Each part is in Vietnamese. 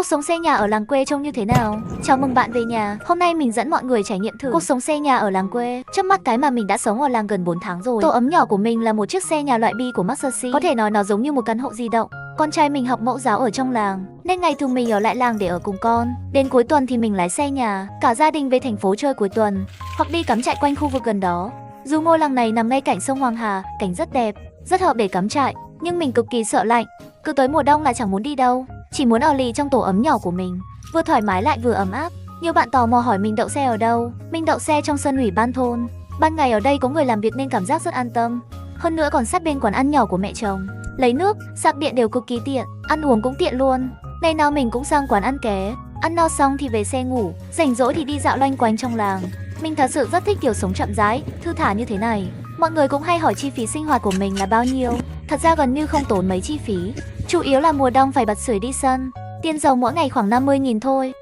Cuộc sống xây nhà ở làng quê trông như thế nào? Chào mừng bạn về nhà. Hôm nay mình dẫn mọi người trải nghiệm thử cuộc sống xây nhà ở làng quê. Trước mắt cái mà mình đã sống ở làng gần 4 tháng rồi. Tổ ấm nhỏ của mình là một chiếc xe nhà loại bi của Mercedes. Có thể nói nó giống như một căn hộ di động. Con trai mình học mẫu giáo ở trong làng, nên ngày thường mình ở lại làng để ở cùng con. Đến cuối tuần thì mình lái xe nhà, cả gia đình về thành phố chơi cuối tuần, hoặc đi cắm trại quanh khu vực gần đó. Dù ngôi làng này nằm ngay cạnh sông Hoàng Hà, cảnh rất đẹp, rất hợp để cắm trại, nhưng mình cực kỳ sợ lạnh. Cứ tới mùa đông là chẳng muốn đi đâu, chỉ muốn ở lì trong tổ ấm nhỏ của mình, vừa thoải mái lại vừa ấm áp. Nhiều bạn tò mò hỏi mình đậu xe ở đâu. Mình đậu xe trong sân ủy ban thôn. Ban ngày ở đây có người làm việc nên cảm giác rất an tâm. Hơn nữa còn sát bên quán ăn nhỏ của mẹ chồng. Lấy nước, sạc điện đều cực kỳ tiện, ăn uống cũng tiện luôn. Ngày nào mình cũng sang quán ăn ké, ăn no xong thì về xe ngủ, rảnh rỗi thì đi dạo loanh quanh trong làng. Mình thật sự rất thích kiểu sống chậm rãi, thư thả như thế này. Mọi người cũng hay hỏi chi phí sinh hoạt của mình là bao nhiêu. Thật ra gần như không tốn mấy chi phí, chủ yếu là mùa đông phải bật sưởi đi sân. Tiền dầu mỗi ngày khoảng 50.000 thôi.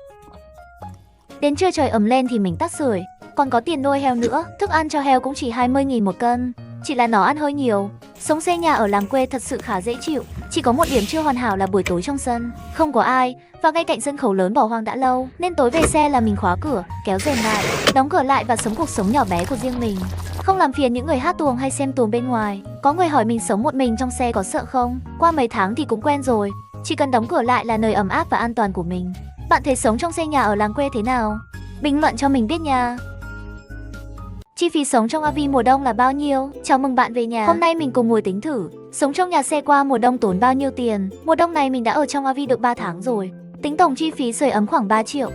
Đến trưa trời ấm lên thì mình tắt sưởi. Còn có tiền nuôi heo nữa, thức ăn cho heo cũng chỉ 20.000 một cân. Chỉ là nó ăn hơi nhiều. Sống xây nhà ở làng quê thật sự khá dễ chịu. Chỉ có một điểm chưa hoàn hảo là buổi tối trong sân không có ai, và ngay cạnh sân khấu lớn bỏ hoang đã lâu, nên tối về xe là mình khóa cửa, kéo rèm lại, đóng cửa lại và sống cuộc sống nhỏ bé của riêng mình, không làm phiền những người hát tuồng hay xem tuồng bên ngoài. Có người hỏi mình sống một mình trong xe có sợ không? Qua mấy tháng thì cũng quen rồi. Chỉ cần đóng cửa lại là nơi ấm áp và an toàn của mình. Bạn thấy sống trong xây nhà ở làng quê thế nào? Bình luận cho mình biết nha. Chi phí sống trong RV mùa đông là bao nhiêu? Chào mừng bạn về nhà. Hôm nay mình cùng ngồi tính thử sống trong nhà xe qua mùa đông tốn bao nhiêu tiền. Mùa đông này mình đã ở trong RV được 3 tháng rồi. Tính tổng chi phí sưởi ấm khoảng 3 triệu.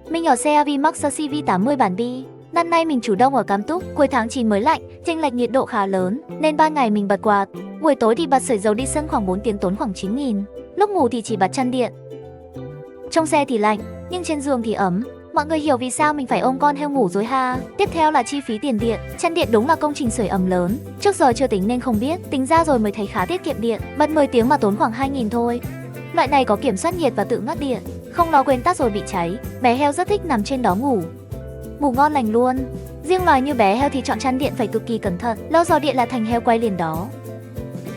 Mình ở xe RV Maxxer CV80 bản bi. Năm nay mình chủ đông ở Cam Túc, cuối tháng 9 mới lạnh, chênh lệch nhiệt độ khá lớn, nên ban ngày mình bật quạt, buổi tối thì bật sưởi dầu đi sân khoảng 4 tiếng tốn khoảng 9.000. Lúc ngủ thì chỉ bật chăn điện. Trong xe thì lạnh, nhưng trên giường thì ấm. Mọi người hiểu vì sao mình phải ôm con heo ngủ rồi ha. Tiếp theo là chi phí tiền điện. Chăn điện đúng là công trình sưởi ấm lớn. Trước giờ chưa tính nên không biết, tính ra rồi mới thấy khá tiết kiệm điện. Bật 10 tiếng mà tốn khoảng 2.000 thôi. Loại này có kiểm soát nhiệt và tự ngắt điện, không nó quên tắt rồi bị cháy. Bé heo rất thích nằm trên đó ngủ, ngủ ngon lành luôn. Riêng loài như bé heo thì chọn chăn điện phải cực kỳ cẩn thận, lâu dò điện là thành heo quay liền đó.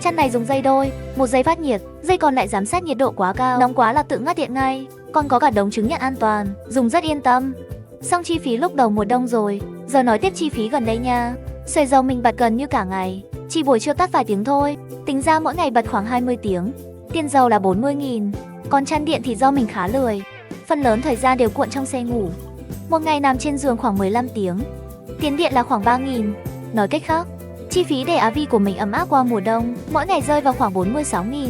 Chăn này dùng dây đôi, một dây phát nhiệt, dây còn lại giám sát nhiệt độ quá cao, nóng quá là tự ngắt điện ngay. Còn có cả đống chứng nhận an toàn, dùng rất yên tâm. Xong chi phí lúc đầu mùa đông rồi, giờ nói tiếp chi phí gần đây nha. Sưởi dầu mình bật gần như cả ngày, chỉ buổi trưa tắt vài tiếng thôi. Tính ra mỗi ngày bật khoảng 20 tiếng. Tiền dầu là 40.000. Còn chăn điện thì do mình khá lười, phần lớn thời gian đều cuộn trong xe ngủ. Một ngày nằm trên giường khoảng 15 tiếng. Tiền điện là khoảng 3.000. Nói cách khác, chi phí để RV của mình ấm áp qua mùa đông mỗi ngày rơi vào khoảng 46.000.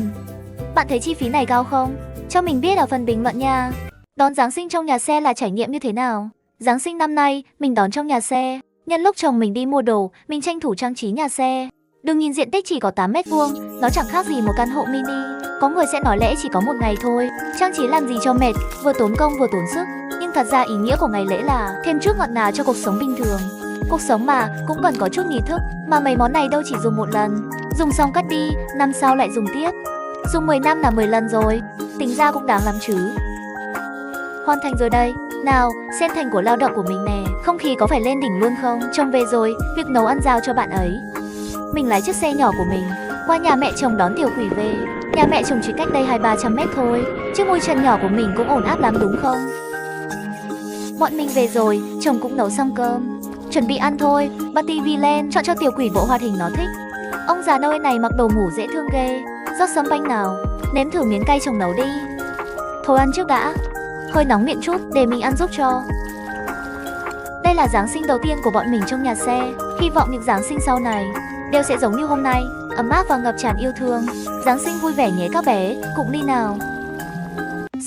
Bạn thấy chi phí này cao không? Cho mình biết ở phần bình luận nha. Đón Giáng sinh trong nhà xe là trải nghiệm như thế nào? Giáng sinh năm nay mình đón trong nhà xe. Nhân lúc chồng mình đi mua đồ, mình tranh thủ trang trí nhà xe. Đừng nhìn diện tích chỉ có 8 m², nó chẳng khác gì một căn hộ mini. Có người sẽ nói lẽ chỉ có một ngày thôi, trang trí làm gì cho mệt, vừa tốn công vừa tốn sức. Nhưng thật ra ý nghĩa của ngày lễ là thêm chút ngọt ngào cho cuộc sống bình thường. Cuộc sống mà cũng cần có chút nghi thức, mà mấy món này đâu chỉ dùng một lần, dùng xong cất đi, năm sau lại dùng tiếp. Dùng 10 năm là 10 lần rồi, tính ra cũng đáng lắm chứ. Hoàn thành rồi đây. Nào, xem thành quả lao động của mình nè. Không khí có phải lên đỉnh luôn không? Chồng về rồi, việc nấu ăn giao cho bạn ấy. Mình lái chiếc xe nhỏ của mình qua nhà mẹ chồng đón tiểu quỷ về. Nhà mẹ chồng chỉ cách đây 200-300 mét thôi. Chiếc môi chân nhỏ của mình cũng ổn áp lắm đúng không? Bọn mình về rồi, chồng cũng nấu xong cơm, chuẩn bị ăn thôi. Bật tivi lên, chọn cho tiểu quỷ bộ hoạt hình nó thích. Ông già Noel này mặc đồ ngủ dễ thương ghê. Rót sâm banh nào, nếm thử miếng cay chồng nấu đi. Thôi ăn trước đã, hơi nóng miệng chút để mình ăn giúp cho. Đây là Giáng sinh đầu tiên của bọn mình trong nhà xe. Hy vọng những Giáng sinh sau này đều sẽ giống như hôm nay, ấm áp và ngập tràn yêu thương. Giáng sinh vui vẻ nhé các bé, cùng đi nào.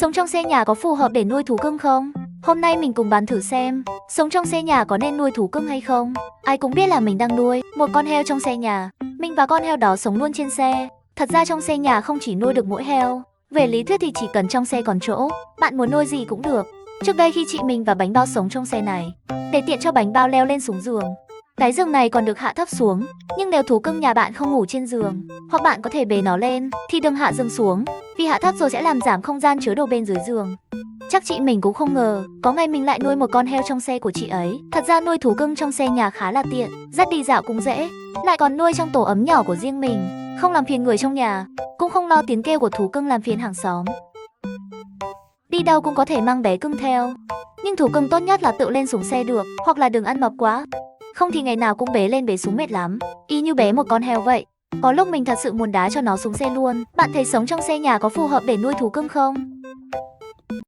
Sống trong xe nhà có phù hợp để nuôi thú cưng không? Hôm nay mình cùng bàn thử xem, sống trong xe nhà có nên nuôi thú cưng hay không? Ai cũng biết là mình đang nuôi một con heo trong xe nhà. Mình và con heo đó sống luôn trên xe. Thật ra trong xe nhà không chỉ nuôi được mỗi heo. Về lý thuyết thì chỉ cần trong xe còn chỗ, bạn muốn nuôi gì cũng được. Trước đây khi chị mình và Bánh Bao sống trong xe này, để tiện cho Bánh Bao leo lên xuống giường. Cái giường này còn được hạ thấp xuống. Nhưng nếu thú cưng nhà bạn không ngủ trên giường, hoặc bạn có thể bế nó lên, thì đừng hạ giường xuống, vì hạ thấp rồi sẽ làm giảm không gian chứa đồ bên dưới giường. Chắc chị mình cũng không ngờ, có ngày mình lại nuôi một con heo trong xe của chị ấy. Thật ra nuôi thú cưng trong xe nhà khá là tiện, dắt đi dạo cũng dễ. Lại còn nuôi trong tổ ấm nhỏ của riêng mình, không làm phiền người trong nhà, cũng không lo tiếng kêu của thú cưng làm phiền hàng xóm. Đi đâu cũng có thể mang bé cưng theo. Nhưng thú cưng tốt nhất là tự lên xuống xe được, hoặc là đừng ăn mập quá. Không thì ngày nào cũng bế lên bế xuống mệt lắm. Y như bế một con heo vậy. Có lúc mình thật sự muốn đá cho nó xuống xe luôn. Bạn thấy sống trong xe nhà có phù hợp để nuôi thú cưng không?